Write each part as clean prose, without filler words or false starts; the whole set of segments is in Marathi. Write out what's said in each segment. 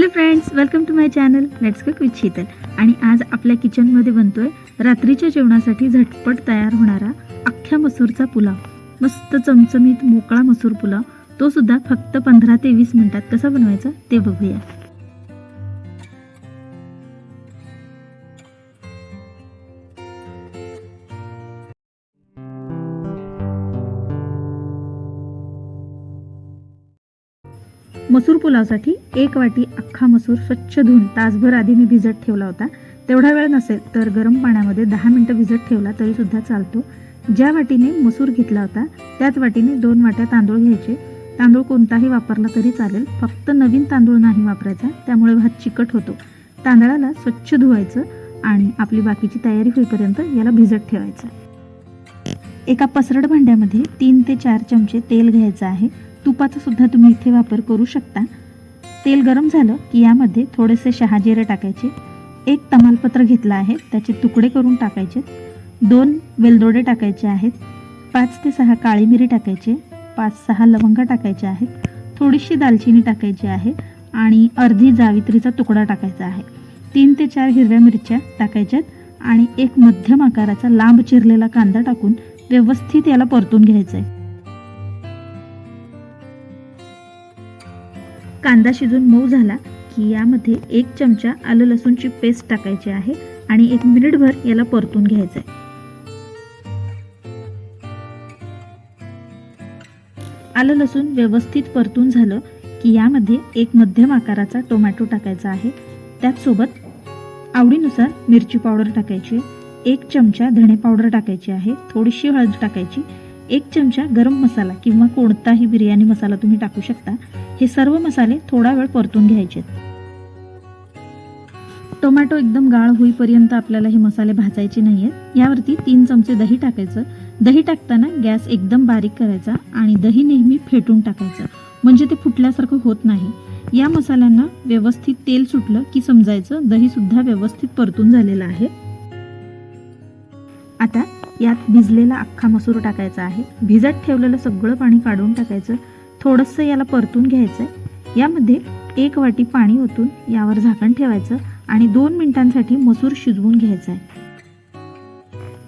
High friends, welcome to my channel let's cook with Sheetal. आणि आज आपल्या किचनमध्ये बनतोय रात्रीच्या जेवणासाठी झटपट तयार होणारा अख्ख्या मसूरचा पुलाव। मस्त चमचमीत मोकळा मसूर पुलाव, तो सुद्धा फक्त 15 ते 20 मिनिटात कसा बनवायचा ते बघूया। मसूर पुलावसाठी 1 वाटी अख्खा मसूर स्वच्छ धुवून तासभर आधी मी भिजत ठेवला होता। तेवढा वेळ नसेल तर गरम पाण्यामध्ये 10 मिनिटं भिजत ठेवला तरी सुद्धा चालतो। ज्या वाटीने मसूर घेतला होता त्याच वाटीने 2 वाट्या तांदूळ घ्यायचे। तांदूळ कोणताही वापरला तरी चालेल, फक्त नवीन तांदूळ नाही वापरायचा, त्यामुळे भात चिकट होतो। तांदळाला स्वच्छ धुवायचं आणि आपली बाकीची तयारी होईपर्यंत याला भिजत ठेवायचं। एका पसरट भांड्यामध्ये 3 ते 4 चमचे तेल घ्यायचं आहे। तुपाचा सुद्धा तुम्ही इथे वापर करू शकता। तेल गरम झालं की यामध्ये थोडेसे शहाजिरे टाकायचे। 1 तमालपत्र घेतला आहे, त्याचे तुकडे करून टाकायचे। 2 वेलदोडे टाकायचे आहेत। 5 ते 6 काळी मिरी टाकायचे। 5-6 लवंगा टाकायच्या आहेत। थोडीशी दालचिनी टाकायची आहे आणि अर्धी जावित्रीचा तुकडा टाकायचा आहे। 3 ते 4 हिरव्या मिरच्या टाकायच्यात आणि एक मध्यम आकाराचा लांब चिरलेला कांदा टाकून व्यवस्थित याला परतून घ्यायचा आहे। कांदा शिजून मऊ झाला की यामध्ये 1 चमचा आलं लसूणची पेस्ट टाकायची आहे आणि 1 मिनिटभर याला परतून घ्यायचं आहे। आलं लसूण व्यवस्थित परतून झालं की यामध्ये 1 मध्यम आकाराचा टोमॅटो टाकायचा आहे। त्याचसोबत आवडीनुसार मिरची पावडर टाकायची, 1 चमचा धणे पावडर टाकायची आहे, थोडीशी हळद टाकायची, 1 चमचा गरम मसाला किंवा कोणताही बिर्याणी मसाला तुम्ही टाकू शकता। हे सर्व मसाले थोडा वेळ परतून घ्यायचे। टोमॅटो एकदम गाळ होईपर्यंत आपल्याला हे मसाले भाजायचे नाहीयेत। यावरती 3 चमचे दही टाकायचं। दही टाकताना गॅस एकदम बारीक करायचा आणि दही नेहमी फेटून टाकायचं, म्हणजे ते फुटल्यासारखं होत नाही। या मसाल्यांना व्यवस्थित तेल सुटलं की समजायचं दही सुद्धा व्यवस्थित परतून झालेलं आहे। आता यात भिजलेला अख्खा मसूर टाकायचा आहे। भिजत ठेवलेलं सगळं पाणी काढून टाकायचं। थोडंसं याला परतून घ्यायचं। यामध्ये 1 वाटी पाणी ओतून यावर झाकण ठेवायचं आणि 2 मिनिटांसाठी मसूर शिजवून घ्यायचा आहे।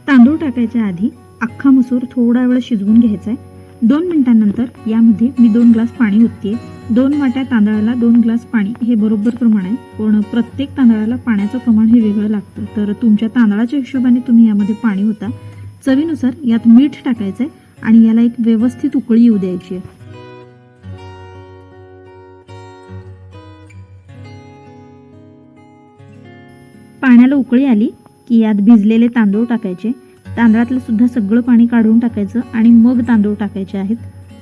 तांदूळ टाकायच्या आधी अख्खा मसूर थोडा वेळ शिजवून घ्यायचा आहे। 2 मिनिटांनंतर यामध्ये मी 2 ग्लास पाणी ओतते। 2 वाट्या तांदळाला 2 ग्लास पाणी हे बरोबर प्रमाण आहे, पण प्रत्येक तांदळाला पाण्याचं प्रमाण हे वेगळं लागतं, तर तुमच्या तांदळाच्या हिशोबाने तुम्ही यामध्ये पाणी ओता। चवीनुसार यात मीठ टाकायचं आहे आणि याला एक व्यवस्थित उकळी येऊ द्यायची आहे। पाण्याला उकळी आली की यात भिजलेले तांदूळ टाकायचे। तांदळातलं सुद्धा सगळं पाणी काढून टाकायचं आणि मग तांदूळ टाकायचे आहेत।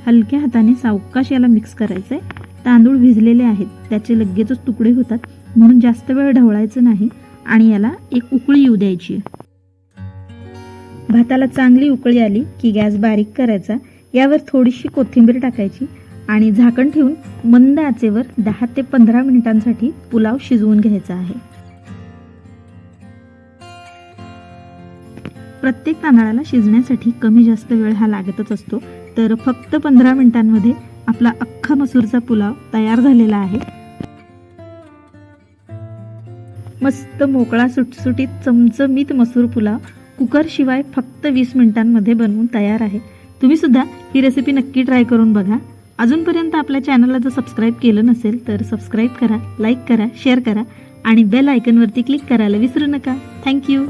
हलक्या हाताने सावकाश याला मिक्स करायचंय। तांदूळ भिजलेले आहेत, त्याचे लगेचच तुकडे होतात, म्हणून जास्त वेळ ढवळायचं नाही आणि याला एक उकळी येऊ द्यायची आहे। भाताला चांगली उकळी आली की गॅस बारीक करायचा। यावर थोडीशी कोथिंबीर टाकायची आणि झाकण ठेवून मंद आचेवर 10 ते 15 मिनिटांसाठी पुलाव शिजवून घ्यायचा आहे। प्रत्येक तांदळाला शिजण्यासाठी कमी जास्त वेळ हा लागतच असतो, तर फक्त 15 मिनिटांमध्ये आपला अख्खा मसूरचा पुलाव तयार झालेला आहे। मस्त मोकळा सुटसुटीत चमचमीत मसूर पुलाव कुकर शिवाय फक्त 20 मिनिटांमध्ये बनवून तयार आहे। तुम्ही सुद्धा ही रेसिपी नक्की ट्राय करून बघा। अजूनपर्यंत आपल्या चॅनलला जर सबस्क्राईब केलं नसेल तर सबस्क्राईब करा, लाईक करा, शेअर करा आणि बेल आयकॉनवरती क्लिक करायला विसरू नका। थँक्यू।